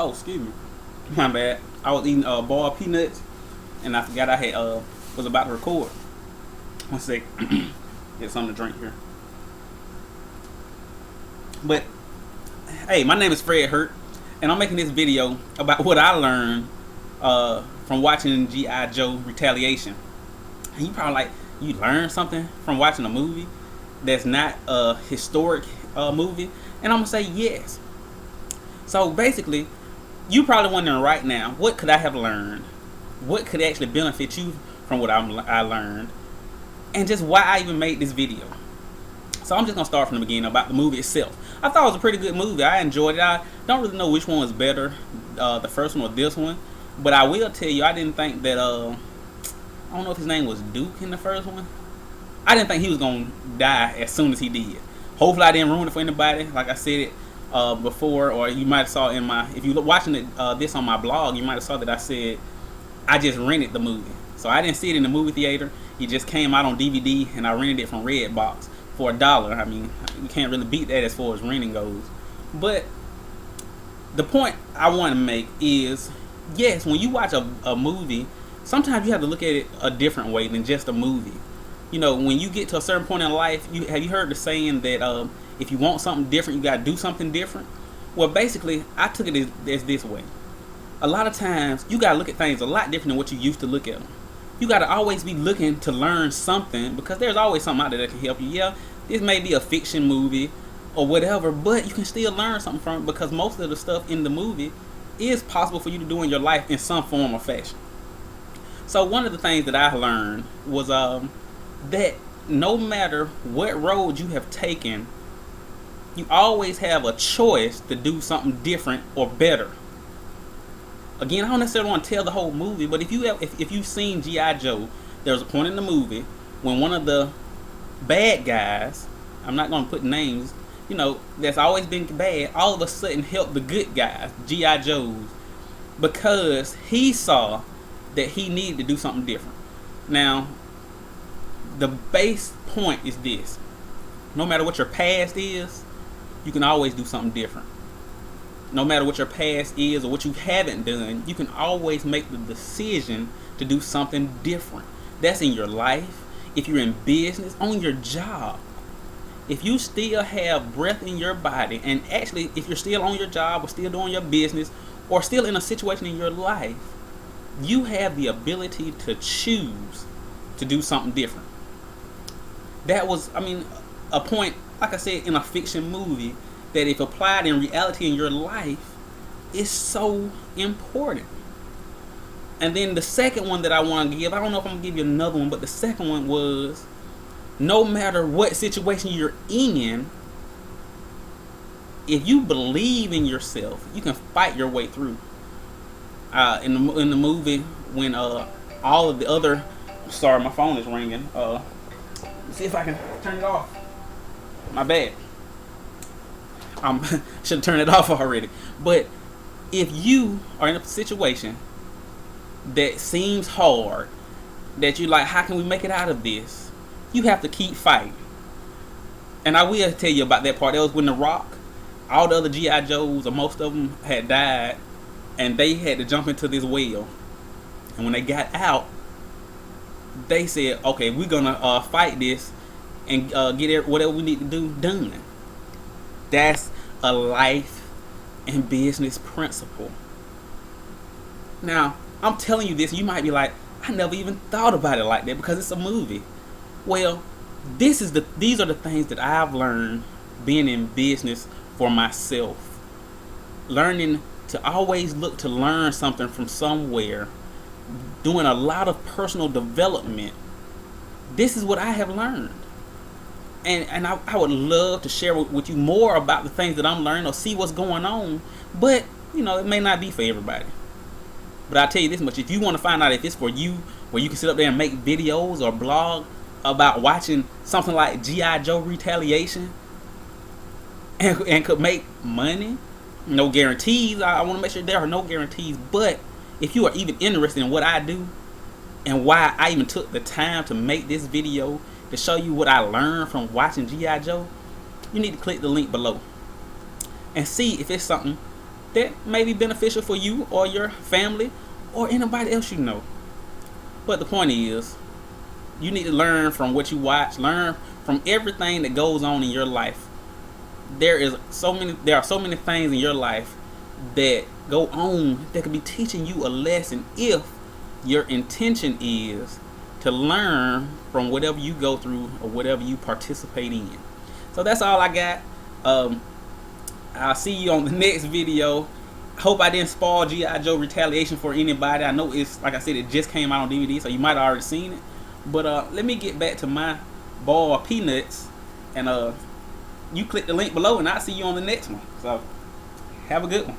Oh, excuse me. My bad. I was eating boiled peanuts, and I forgot I had was about to record. One sec. Get something to drink here. But hey, my name is Fred Hurt, and I'm making this video about what I learned from watching G.I. Joe Retaliation. And you probably like, you learn something from watching a movie that's not a historic movie, and I'm gonna say yes. So basically, you probably wondering right now, what could I have learned? What could actually benefit you from what I learned? And just why I even made this video. So I'm just gonna start from the beginning about the movie itself. I thought it was a pretty good movie. I enjoyed it. I don't really know which one was better, the first one or this one, but I will tell you, I didn't think that I don't know if his name was Duke in the first one. I didn't think he was gonna die as soon as he did. Hopefully I didn't ruin it for anybody. Like I said it before, or you might have saw in my, if you look watching it, this on my blog, you might have saw that I said I just rented the movie. So I didn't see it in the movie theater. It just came out on DVD, and I rented it from Redbox for $1. I mean, you can't really beat that as far as renting goes. But the point I want to make is, yes, when you watch a movie, sometimes you have to look at it a different way than just a movie. You know, when you get to a certain point in life, have you heard the saying that if you want something different, you got to do something different? Well, basically, I took it as this way. A lot of times, you got to look at things a lot different than what you used to look at them. You got to always be looking to learn something, because there's always something out there that can help you. Yeah, this may be a fiction movie or whatever, but you can still learn something from it, because most of the stuff in the movie is possible for you to do in your life in some form or fashion. So one of the things that I learned was that no matter what road you have taken, you always have a choice to do something different or better. Again, I don't necessarily want to tell the whole movie, but if you've seen G.I. Joe, there's a point in the movie when one of the bad guys, I'm not going to put names, you know, that's always been bad, all of a sudden helped the good guys, G.I. Joes, because he saw that he needed to do something different. Now, the base point is this: no matter what your past is, you can always do something different. No matter what your past is or what you haven't done, you can always make the decision to do something different. That's in your life, if you're in business, on your job. If you still have breath in your body, and actually if you're still on your job or still doing your business or still in a situation in your life, you have the ability to choose to do something different. That was, I mean, a point, like I said, in a fiction movie, that if applied in reality in your life is so important. And then the second one that I want to give, I don't know if I'm going to give you another one, but the second one was, no matter what situation you're in, if you believe in yourself, you can fight your way through. In the movie, when all of the other, sorry, my phone is ringing. Let's see if I can turn it off. My bad. Should have turned it off already. But if you are in a situation that seems hard, that you're like, how can we make it out of this? You have to keep fighting. And I will tell you about that part. That was when The Rock, all the other G.I. Joes, or most of them, had died, and they had to jump into this well. And when they got out, they said, okay, we're gonna fight this and get whatever we need to do done. That's a life and business principle. Now, I'm telling you this, you might be like, I never even thought about it like that because it's a movie. Well, these are the things that I've learned being in business for myself. Learning to always look to learn something from somewhere, doing a lot of personal development. This is what I have learned. And I would love to share with you more about the things that I'm learning or see what's going on. But, you know, it may not be for everybody. But I'll tell you this much. If you want to find out if it's for you, where you can sit up there and make videos or blog about watching something like G.I. Joe Retaliation and could make money, no guarantees. I want to make sure there are no guarantees. But if you are even interested in what I do and why I even took the time to make this video to show you what I learned from watching G.I. Joe, you need to click the link below and see if it's something that may be beneficial for you or your family or anybody else you know. But the point is, you need to learn from what you watch, learn from everything that goes on in your life. There are so many things in your life that go on that could be teaching you a lesson if your intention is to learn from whatever you go through or whatever you participate in. So that's all I got. I'll see you on the next video. Hope I didn't spoil G.I. Joe Retaliation for anybody. I know it's, like I said, it just came out on DVD, so you might have already seen it. But let me get back to my ball of peanuts, and you click the link below, and I'll see you on the next one. So have a good one.